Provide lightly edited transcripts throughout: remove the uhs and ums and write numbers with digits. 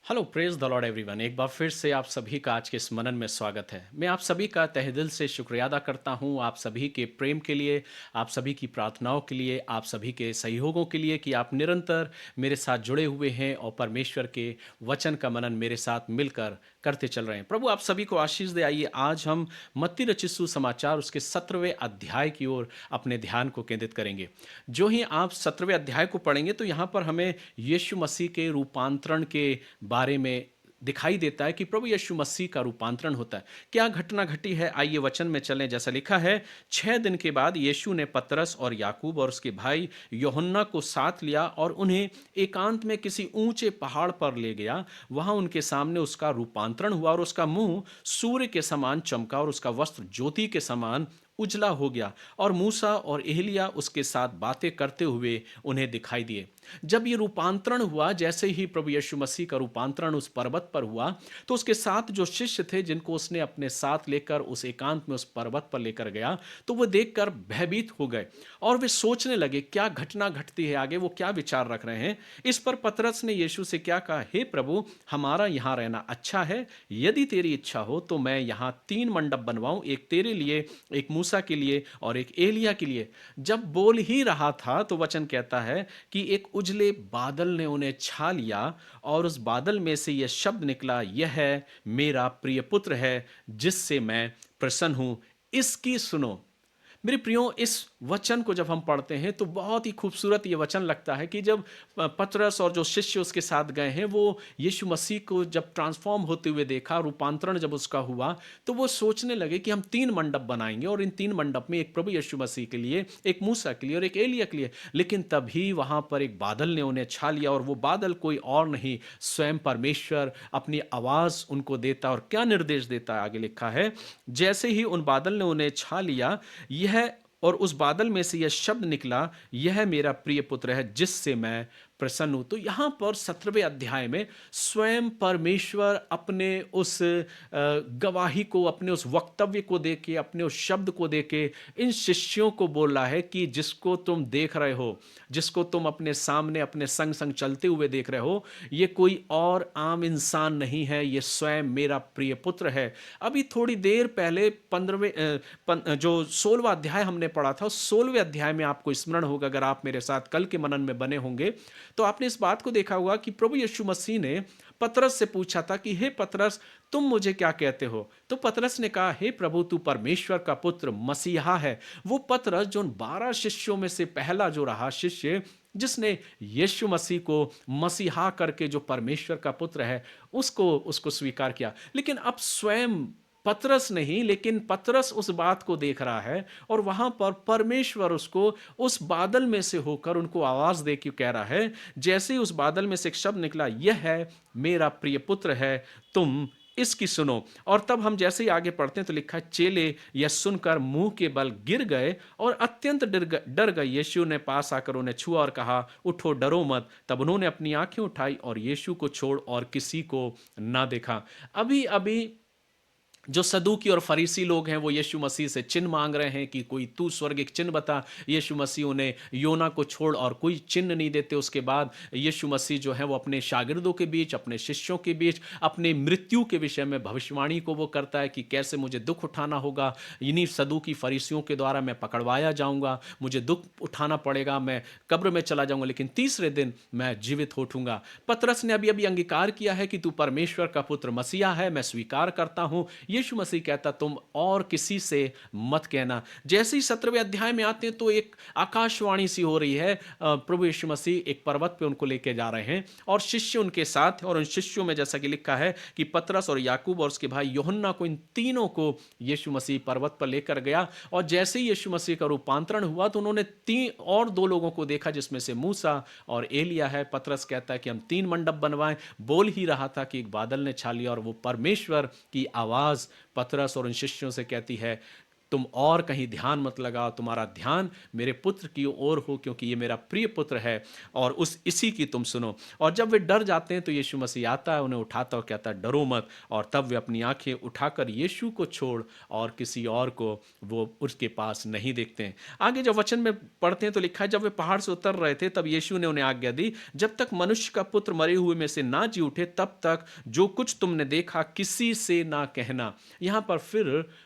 Hello praise the Lord everyone. एक बार फिर से आप सभी का आज के इस मनन में स्वागत है। मैं आप सभी का तहे दिल से शुक्रिया अदा करता हूं, आप सभी के प्रेम के लिए, आप सभी की प्रार्थनाओं के लिए, आप सभी के सहयोगों के लिए कि आप निरंतर मेरे साथ जुड़े हुए हैं और परमेश्वर के वचन का मनन मेरे साथ मिलकर करते चल रहे हैं। प्रभु आप सभी को आशीष दे। आइए आज हम मत्ती रचित सुसमाचार उसके 17वें अध्याय की ओर अपने ध्यान को केंद्रित करेंगे। जो ही आप 17वें अध्याय को पढ़ेंगे तो यहाँ पर हमें यीशु मसीह के रूपांतरण के बारे में दिखाई देता है कि प्रभु यीशु मसीह का रूपांतरण होता है। क्या घटना घटी है, आइए वचन में चलें। जैसा लिखा है, 6 दिन के बाद यीशु ने पतरस और याकूब और उसके भाई यूहन्ना को साथ लिया और उन्हें एकांत में किसी ऊंचे पहाड़ पर ले गया। वहां उनके सामने उसका रूपांतरण हुआ और उसका मुंह सूर्य के समान चमका और उसका वस्त्र ज्योति के समान उजला हो गया और मूसा और एलिया उसके साथ बातें करते हुए उन्हें दिखाई दिए। जब ये रूपांतरण हुआ, जैसे ही प्रभु यीशु मसीह का रूपांतरण उस पर्वत पर हुआ, तो उसके साथ जो शिष्य थे जिनको उसने अपने साथ लेकर उस एकांत में उस पर्वत पर लेकर गया, तो वो देखकर भयभीत हो गए और वे सोचने लगे क्या घटना घटती है आगे, वो क्या विचार रख रहे हैं। इस पर पतरस ने यीशु से क्या कहा, हे प्रभु, हमारा यहाँ रहना अच्छा है। यदि तेरी इच्छा हो तो मैं यहाँ 3 मंडप बनवाऊं, एक तेरे लिए, एक मूसा के लिए और एक एलिया के लिए। जब बोल ही रहा था तो वचन कहता है कि एक उजले बादल ने उन्हें छा लिया और उस बादल में से यह शब्द निकला, यह है मेरा प्रिय पुत्र है जिससे मैं प्रसन्न हूं, इसकी सुनो। मेरे प्रियो, इस वचन को जब हम पढ़ते हैं तो बहुत ही खूबसूरत ये वचन लगता है कि जब पतरस और जो शिष्य उसके साथ गए हैं वो यीशु मसीह को जब ट्रांसफॉर्म होते हुए देखा, रूपांतरण जब उसका हुआ, तो वो सोचने लगे कि हम 3 मंडप बनाएंगे और इन 3 मंडप में एक प्रभु यीशु मसीह के लिए, एक मूसा के लिए और एक एलिया के लिए। लेकिन तभी वहां पर एक बादल ने उन्हें छा लिया और वो बादल कोई और नहीं, स्वयं परमेश्वर अपनी आवाज उनको देता। और क्या निर्देश देता है, आगे लिखा है, जैसे ही उन बादल ने उन्हें छा लिया, यह और उस बादल में से यह शब्द निकला, यह मेरा प्रिय पुत्र है जिससे मैं प्रसन्न हूं। तो यहां पर 17वें अध्याय में स्वयं परमेश्वर अपने उस गवाही को, अपने उस वक्तव्य को देके, अपने उस शब्द को देके इन शिष्यों को बोल रहा है कि जिसको तुम देख रहे हो, जिसको तुम अपने सामने अपने संग संग चलते हुए देख रहे हो, ये कोई और आम इंसान नहीं है, ये स्वयं मेरा प्रिय पुत्र है। अभी थोड़ी देर पहले जो 16वां अध्याय हमने पढ़ा था, 16वें अध्याय में आपको स्मरण होगा, अगर आप मेरे साथ कल के मनन में बने होंगे तो आपने इस बात को देखा होगा कि प्रभु यीशु मसीह ने पतरस से पूछा था कि हे पतरस, तुम मुझे क्या कहते हो? तो पतरस ने कहा, हे प्रभु, तू परमेश्वर का पुत्र मसीहा है। वो पतरस जो 12 शिष्यों में से पहला जो रहा शिष्य, जिसने यीशु मसीह को मसीहा करके, जो परमेश्वर का पुत्र है, उसको उसको स्वीकार किया। लेकिन अब स्वयं पतरस नहीं, लेकिन पतरस उस बात को देख रहा है और वहां पर परमेश्वर उसको उस बादल में से होकर उनको आवाज दे के कह रहा है। जैसे ही उस बादल में से एक शब्द निकला, यह है मेरा प्रिय पुत्र है, तुम इसकी सुनो। और तब हम जैसे ही आगे पढ़ते हैं तो लिखा है, चेले यह सुनकर मुंह के बल गिर गए और अत्यंत डर गए। यीशु ने पास आकर उन्हें छुआ और कहा, उठो, डरो मत। तब उन्होंने अपनी आंखें उठाई और यीशु को छोड़ और किसी को ना देखा। अभी अभी जो सदूकी और फरीसी लोग हैं वो यीशु मसीह से चिन्ह मांग रहे हैं कि कोई तू स्वर्ग एक चिन्ह बता। यीशु मसीह उन्हें योना को छोड़ और कोई चिन्ह नहीं देते। उसके बाद यीशु मसीह जो है वो अपने शागिर्दों के बीच, अपने शिष्यों के बीच अपने मृत्यु के विषय में भविष्यवाणी को वो करता है कि कैसे मुझे दुख उठाना होगा, इन्हीं सदूकी फरीसियों के द्वारा मैं पकड़वाया जाऊंगा, मुझे दुख उठाना पड़ेगा, मैं कब्र में चला जाऊंगा, लेकिन तीसरे दिन मैं जीवित हो उठूंगा। पतरस ने अभी अभी अंगीकार किया है कि तू परमेश्वर का पुत्र मसीहा है, मैं स्वीकार करता हूं। यीशु मसीह कहता, तुम और किसी से मत कहना। जैसे ही 17वें अध्याय में आते हैं तो एक आकाशवाणी सी हो रही है। प्रभु यीशु मसीह एक पर्वत पे उनको लेके जा रहे हैं और शिष्य उनके साथ, और उन शिष्यों में जैसा कि लिखा है कि पतरस और याकूब और उसके भाई यूहन्ना को, इन तीनों को यीशु मसीह पर्वत पर लेकर गया। और जैसे ही यीशु मसीह का रूपांतरण हुआ तो उन्होंने 2 लोगों को देखा, जिसमें से मूसा और एलिया है। पतरस कहता है कि हम 3 मंडप बनवाएं। बोल ही रहा था कि एक बादल ने छा लिया और वो परमेश्वर की आवाज पतरस और उन शिष्यों से कहती है, तुम और कहीं ध्यान मत लगाओ, तुम्हारा ध्यान मेरे पुत्र की ओर हो, क्योंकि ये मेरा प्रिय पुत्र है और उस इसी की तुम सुनो। और जब वे डर जाते हैं तो यीशु मसीह आता है, उन्हें उठाता और कहता है डरो मत, और तब वे अपनी आंखें उठाकर यीशु को छोड़ और किसी और को वो उसके पास नहीं देखते हैं। आगे जब वचन में पढ़ते हैं तो लिखा है, जब वे पहाड़ से उतर रहे थे तब यीशु ने उन्हें आज्ञा दी, जब तक मनुष्य का पुत्र मरे हुए में से ना जी उठे तब तक जो कुछ तुमने देखा किसी से ना कहना। यहां पर फिर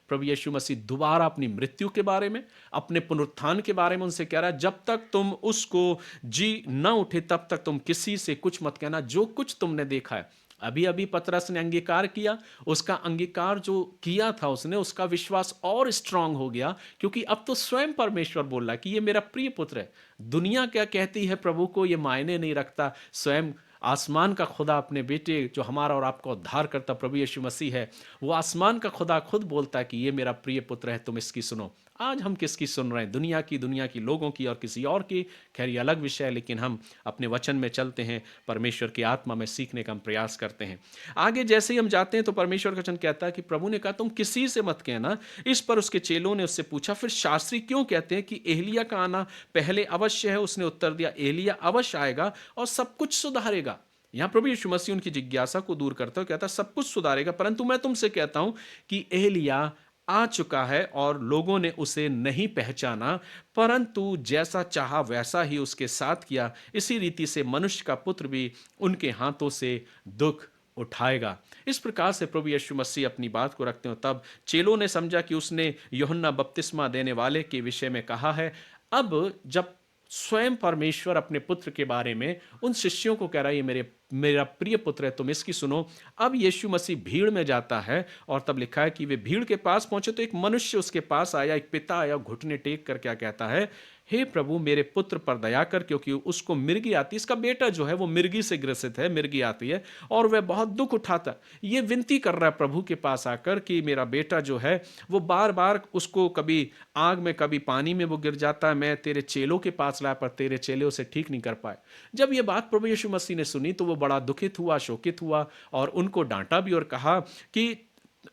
प्रभु यीशु मसीह दोबारा अपनी मृत्यु के बारे में, अपने पुनरुत्थान के बारे में उनसे कह रहा है, जब तक तुम उसको जी न उठे तब तक तुम किसी से कुछ मत कहना, जो कुछ तुमने देखा है। अभी अभी पतरस ने अंगीकार किया, उसका अंगीकार जो किया था उसने, उसका विश्वास और स्ट्रांग हो गया, क्योंकि अब तो स्वयं परमेश्वर बोल रहा है कि ये मेरा प्रिय पुत्र है। दुनिया क्या कहती है प्रभु को ये मायने नहीं रखता, स्वयं आसमान का खुदा अपने बेटे जो हमारा और आपका उद्धार करता प्रभु यीशु मसीह है, वो आसमान का खुदा खुद बोलता है कि ये मेरा प्रिय पुत्र है, तुम इसकी सुनो। आज हम किसकी सुन रहे हैं? दुनिया की लोगों की और किसी और की? खैर ये अलग विषय है, लेकिन हम अपने वचन में चलते हैं, परमेश्वर की आत्मा में सीखने का हम प्रयास करते हैं। आगे जैसे ही हम जाते हैं तो परमेश्वर का वचन कहता है कि प्रभु ने कहा तुम किसी से मत कहना। इस पर उसके चेलों ने उससे पूछा, फिर शास्त्री क्यों कहते हैं कि एलिया का आना पहले अवश्य है? उसने उत्तर दिया, एलिया अवश्य आएगा और सब कुछ सुधारेगा। यहां प्रभु यीशु मसीह उनकी जिज्ञासा को दूर करता है, कहता है सब कुछ सुधारेगा, परंतु मैं तुमसे कहता हूं कि एलिया आ चुका है और लोगों ने उसे नहीं पहचाना, परंतु जैसा चाहा वैसा ही उसके साथ किया, इसी रीति से मनुष्य का पुत्र भी उनके हाथों से दुख उठाएगा। इस प्रकार से प्रभु यीशु मसीह अपनी बात को रखते हो। तब चेलों ने समझा कि उसने यूहन्ना बपतिस्मा देने वाले के विषय में कहा है। अब जब स्वयं परमेश्वर अपने पुत्र के बारे में उन शिष्यों को कह रहा है, ये मेरा प्रिय पुत्र है, तुम इसकी सुनो। अब यीशु मसीह भीड़ में जाता है और तब लिखा है कि वे भीड़ के पास पहुंचे तो एक मनुष्य उसके पास आया, एक पिता आया, घुटने टेक कर क्या कहता है, हे प्रभु मेरे पुत्र पर दया कर, क्योंकि उसको मिर्गी आती है। इसका बेटा जो है वो मिर्गी से ग्रसित है, मिर्गी आती है और वह बहुत दुख उठाता। ये विनती कर रहा है प्रभु के पास आकर कि मेरा बेटा जो है वो बार बार उसको कभी आग में कभी पानी में वो गिर जाता है, मैं तेरे चेलों के पास लाया पर तेरे चेले उसे ठीक नहीं कर पाए। जब ये बात प्रभु यीशु मसीह ने सुनी तो वो बड़ा दुखित हुआ, शोकित हुआ और उनको डांटा भी और कहा कि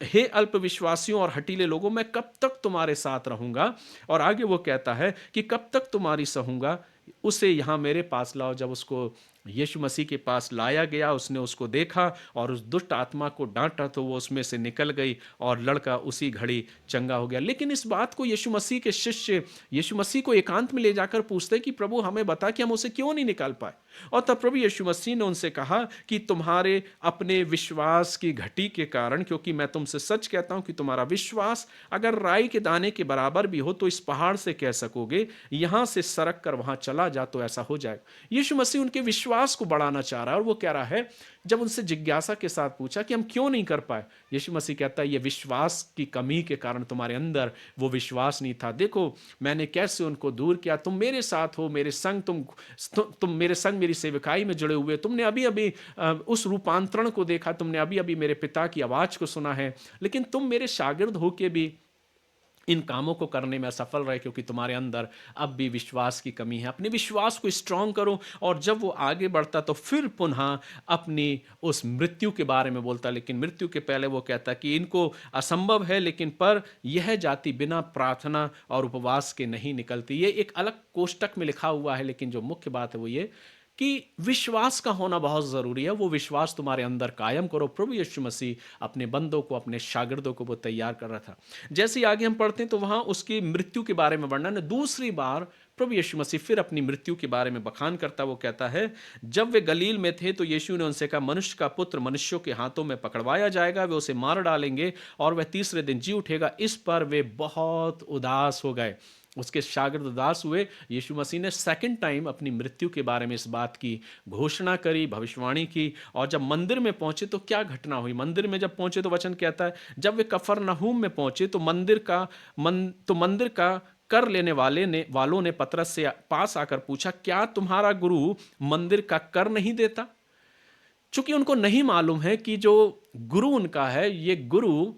हे अल्प विश्वासियों और हटीले लोगों, मैं कब तक तुम्हारे साथ रहूंगा? और आगे वो कहता है कि कब तक तुम्हारी सहूंगा? उसे यहां मेरे पास लाओ। जब उसको यीशु मसीह के पास लाया गया, उसने उसको देखा और उस दुष्ट आत्मा को डांटा तो वो उसमें से निकल गई और लड़का उसी घड़ी चंगा हो गया। लेकिन इस बात को यीशु मसीह के शिष्य यीशु मसीह को एकांत में ले जाकर पूछते कि प्रभु हमें बता कि हम उसे क्यों नहीं निकाल पाए। और तब प्रभु यीशु मसीह ने उनसे कहा कि तुम्हारे अपने विश्वास की घटी के कारण, क्योंकि मैं तुमसे सच कहता हूं कि तुम्हारा विश्वास अगर राई के दाने के बराबर भी हो तो इस पहाड़ से कह सकोगे यहां से सरक कर वहां चला जा, तो ऐसा हो जाएगा। यीशु मसीह उनके विश्वास को बढ़ाना चाह रहा है और वो कह रहा है, जब उनसे जिज्ञासा के साथ पूछा कि हम क्यों नहीं कर पाए, यीशु मसीह कहता है ये विश्वास की कमी के कारण, तुम्हारे अंदर वो विश्वास नहीं था। देखो मैंने कैसे उनको दूर किया, तुम मेरे साथ हो, मेरे संग तुम मेरे संग मेरी सेवकाई में जुड़े हुए, तुमने अभी अभी उस रूपांतरण को देखा, तुमने अभी अभी मेरे पिता की आवाज को सुना है, लेकिन तुम मेरे शागिर्द होके भी इन कामों को करने में असफल रहे, क्योंकि तुम्हारे अंदर अब भी विश्वास की कमी है। अपने विश्वास को स्ट्रांग करो। और जब वो आगे बढ़ता तो फिर पुनः अपनी उस मृत्यु के बारे में बोलता, लेकिन मृत्यु के पहले वो कहता कि इनको असंभव है, लेकिन पर यह जाति बिना प्रार्थना और उपवास के नहीं निकलती। ये एक अलग कोष्टक में लिखा हुआ है, लेकिन जो मुख्य बात है वो ये कि विश्वास का होना बहुत ज़रूरी है। वो विश्वास तुम्हारे अंदर कायम करो। प्रभु यीशु मसीह अपने बंदों को, अपने शागिर्दों को वो तैयार कर रहा था। जैसे ही आगे हम पढ़ते हैं तो वहाँ उसकी मृत्यु के बारे में वर्णन है। दूसरी बार प्रभु यीशु मसीह फिर अपनी मृत्यु के बारे में बखान करता। वो कहता है, जब वे गलील में थे तो यीशु ने उनसे कहा, मनुष्य का पुत्र मनुष्यों के हाथों में पकड़वाया जाएगा, वे उसे मार डालेंगे और वह तीसरे दिन जी उठेगा। इस पर वे बहुत उदास हो गए। उसके शागिर्द उदास हुए। यीशु मसीह ने सेकंड टाइम अपनी मृत्यु के बारे में इस बात की घोषणा करी, भविष्यवाणी की। और जब मंदिर में पहुंचे तो क्या घटना हुई? मंदिर में जब पहुंचे तो वचन कहता है, जब वे कफरनहूम में पहुंचे तो मंदिर का कर लेने वालों ने पतरस से पास आकर पूछा, क्या तुम्हारा गुरु मंदिर का कर नहीं देता? चूंकि उनको नहीं मालूम है कि जो गुरु उनका है, ये गुरु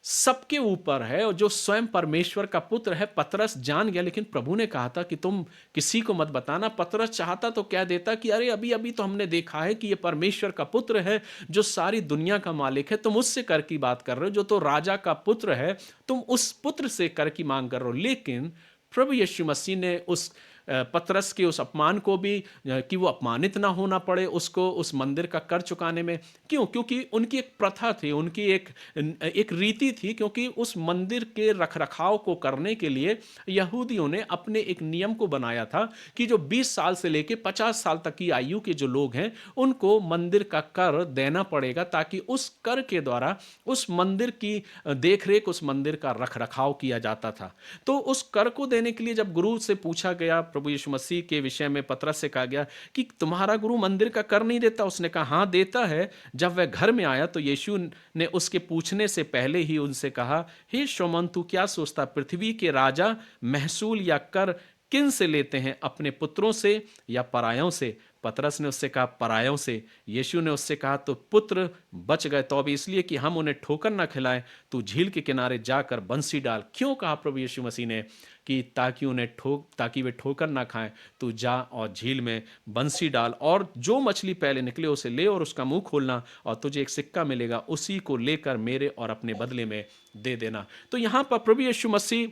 सबके ऊपर है और जो स्वयं परमेश्वर का पुत्र है। पतरस जान गया, लेकिन प्रभु ने कहा था कि तुम किसी को मत बताना। पतरस चाहता तो क्या देता कि अरे अभी अभी तो हमने देखा है कि ये परमेश्वर का पुत्र है जो सारी दुनिया का मालिक है, तुम उससे कर की बात कर रहे हो, जो तो राजा का पुत्र है, तुम उस पुत्र से कर की मांग कर रहे हो। लेकिन प्रभु यीशु मसीह ने उस पतरस के उस अपमान को भी, कि वो अपमानित ना होना पड़े उसको उस मंदिर का कर चुकाने में। क्यों? क्योंकि उनकी एक प्रथा थी, उनकी एक रीति थी, क्योंकि उस मंदिर के रखरखाव को करने के लिए यहूदियों ने अपने एक नियम को बनाया था कि जो 20 साल से लेकर 50 साल तक की आयु के जो लोग हैं उनको मंदिर का कर देना पड़ेगा, ताकि उस कर के द्वारा उस मंदिर की देखरेख, उस मंदिर का रखरखाव किया जाता था। तो उस कर को देने के लिए जब गुरु से पूछा गया, प्रभु यीशु मसीह के विषय में पतरस से कहा गया कि तुम्हारा गुरु मंदिर का कर नहीं देता, उसने कहा हाँ देता है। जब वह घर में आया तो यीशु ने उसके पूछने से पहले ही उनसे कहा, हे शौमन, तू क्या सोचता, पृथ्वी के राजा महसूल या कर किन से लेते हैं, अपने पुत्रों से या परायों से? पतरस ने उससे कहा परायों से। यीशु ने उससे कहा तो पुत्र बच गए, तो अब इसलिए कि हम उन्हें ठोकर ना खिलाएं, तू झील के किनारे जाकर बंसी डाल। क्यों कहा प्रभु यीशु मसीह ने कि ताकि वे ठोकर ना खाएं? तू जा और झील में बंसी डाल, और जो मछली पहले निकले उसे ले और उसका मुंह खोलना, और तुझे एक सिक्का मिलेगा, उसी को लेकर मेरे और अपने बदले में दे देना। तो यहां पर प्रभु यीशु मसीह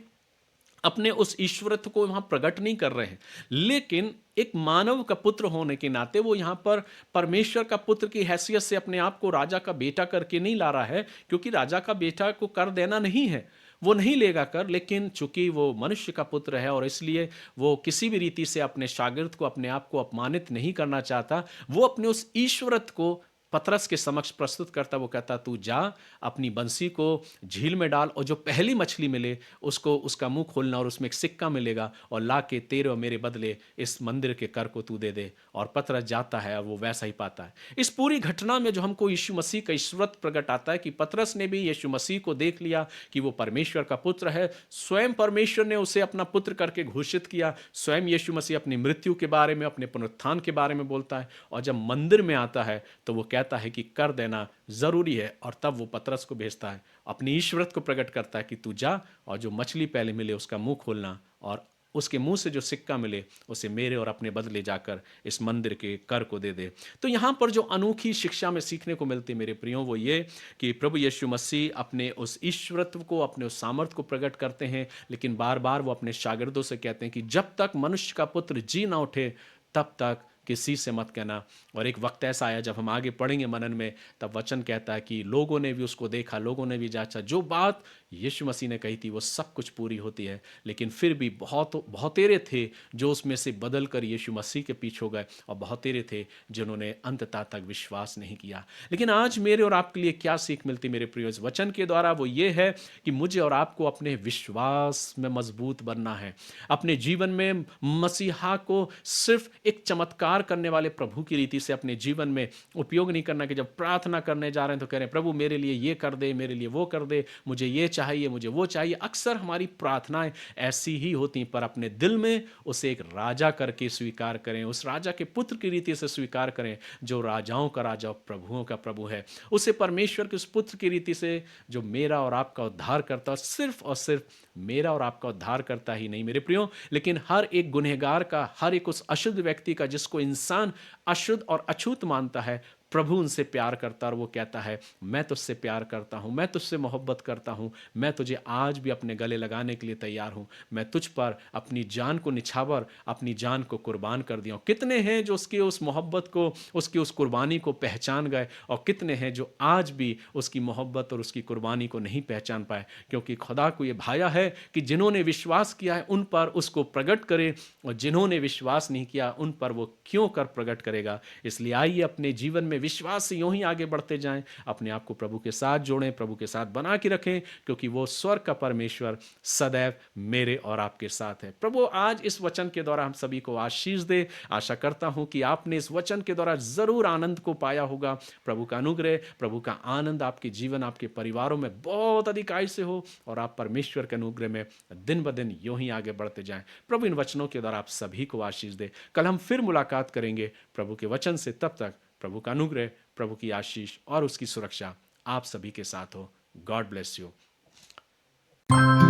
अपने उस ईश्वरत्व को वहां प्रकट नहीं कर रहे हैं, लेकिन एक मानव का पुत्र होने के नाते वो यहां पर परमेश्वर का पुत्र की हैसियत से अपने आप को राजा का बेटा करके नहीं ला रहा है, क्योंकि राजा का बेटा को कर देना नहीं है, वो नहीं लेगा कर। लेकिन चूंकि वो मनुष्य का पुत्र है और इसलिए वो किसी भी रीति से अपने शागिर्द को, अपने आप को अपमानित नहीं करना चाहता, वो अपने उस ईश्वरत्व को पतरस के समक्ष प्रस्तुत करता। वो कहता तू जा, अपनी बंसी को झील में डाल, और जो पहली मछली मिले उसको, उसका मुंह खोलना, और उसमें एक सिक्का मिलेगा, और ला के तेरे और मेरे बदले इस मंदिर के कर को तू दे दे। और पतरस जाता है और वो वैसा ही पाता है। इस पूरी घटना में जो हमको यीशु मसीह का ईश्वरत्व प्रकट आता है कि पतरस ने भी यीशु मसीह को देख लिया कि वो परमेश्वर का पुत्र है। स्वयं परमेश्वर ने उसे अपना पुत्र करके घोषित किया। स्वयं यीशु मसीह अपनी मृत्यु के बारे में, अपने पुनरुत्थान के बारे में बोलता है, और जब मंदिर में आता है तो वो कहता है कि कर देना जरूरी है। और तब वो पतरस को भेजता है, अपनी ईश्वरत्व को प्रकट करता है कि तू जा और जो मछली पहले मिले उसका मुंह खोलना, और उसके मुंह से जो सिक्का मिले उसे मेरे और अपने बदले जाकर इस मंदिर के कर को दे दे। तो यहां पर जो अनोखी शिक्षा में सीखने को मिलती है मेरे प्रियो, वो ये कि प्रभु यीशु मसीह अपने उस ईश्वरत्व को, अपने उस सामर्थ्य को प्रकट करते हैं, लेकिन बार बार वो अपने शागिर्दों से कहते हैं कि जब तक मनुष्य का पुत्र जी ना उठे तब तक किसी से मत कहना। और एक वक्त ऐसा आया, जब हम आगे पढ़ेंगे मनन में, तब वचन कहता है कि लोगों ने भी उसको देखा, लोगों ने भी जांचा, जो बात यीशु मसीह ने कही थी वो सब कुछ पूरी होती है। लेकिन फिर भी बहुतेरे थे जो उसमें से बदल कर यीशु मसीह के पीछे हो गए, और बहुतेरे थे जिन्होंने अंततः तक विश्वास नहीं किया। लेकिन आज मेरे और आपके लिए क्या सीख मिलती मेरे प्रियो इस वचन के द्वारा, वो ये है कि मुझे और आपको अपने विश्वास में मजबूत बनना है। अपने जीवन में मसीहा को सिर्फ एक चमत्कार करने वाले प्रभु की रीति से अपने जीवन में उपयोग नहीं करना, कि जब प्रार्थना करने जा रहे हैं तो कह रहे हैं प्रभु मेरे लिए ये कर दे, मेरे लिए वो कर दे, मुझे ये चाहिए, मुझे वो चाहिए। अक्सर हमारी प्रार्थनाएं ऐसी ही होती, पर अपने दिल में उसे एक राजा करके स्वीकार करें, उस राजा के पुत्र की रीति से स्वीकार करें, जो राजाओं का राजा, प्रभुओं का प्रभु है। उसे परमेश्वर के उस पुत्र की रीति से, जो मेरा और आपका उद्धार करता, सिर्फ और सिर्फ मेरा और आपका उद्धार करता ही नहीं मेरे प्रियो, लेकिन हर एक गुनहगार का, हर एक उस अशुद्ध व्यक्ति का जिसको इंसान अशुद्ध और अछूत मानता है, प्रभु उनसे प्यार करता, और वो कहता है मैं तुझसे प्यार करता हूं, मैं तुझसे मोहब्बत करता हूं, मैं तुझे आज भी अपने गले लगाने के लिए तैयार हूं, मैं तुझ पर अपनी जान को निछावर, अपनी जान को कुर्बान कर दिया हूं। कितने हैं जो उसकी उस मोहब्बत को, उसकी उस कुर्बानी को पहचान गए, और कितने हैं जो आज भी उसकी मोहब्बत और उसकी कुर्बानी को नहीं पहचान पाए। क्योंकि खुदा को ये भाया है कि जिन्होंने विश्वास किया है उन पर उसको प्रकट करे, और जिन्होंने विश्वास नहीं किया उन पर वो क्यों कर प्रकट करेगा। इसलिए आइए अपने जीवन में विश्वास से यूं ही आगे बढ़ते जाएं, अपने आप को प्रभु के साथ जोड़ें, प्रभु के साथ बना के रखें, क्योंकि वो स्वर्ग का परमेश्वर सदैव मेरे और आपके साथ है। प्रभु आज इस वचन के द्वारा हम सभी को आशीष दे। आशा करता हूं कि आपने इस वचन के द्वारा जरूर आनंद को पाया होगा। प्रभु का अनुग्रह, प्रभु का आनंद आपके जीवन, आपके परिवारों में बहुत अधिक आय से हो, और आप परमेश्वर के अनुग्रह में दिन ब दिन यूं ही आगे बढ़ते जाएं। प्रभु इन वचनों के द्वारा आप सभी को आशीष दे। कल हम फिर मुलाकात करेंगे प्रभु के वचन से। तब तक प्रभु का अनुग्रह, प्रभु की आशीष और उसकी सुरक्षा आप सभी के साथ हो। God bless you. है।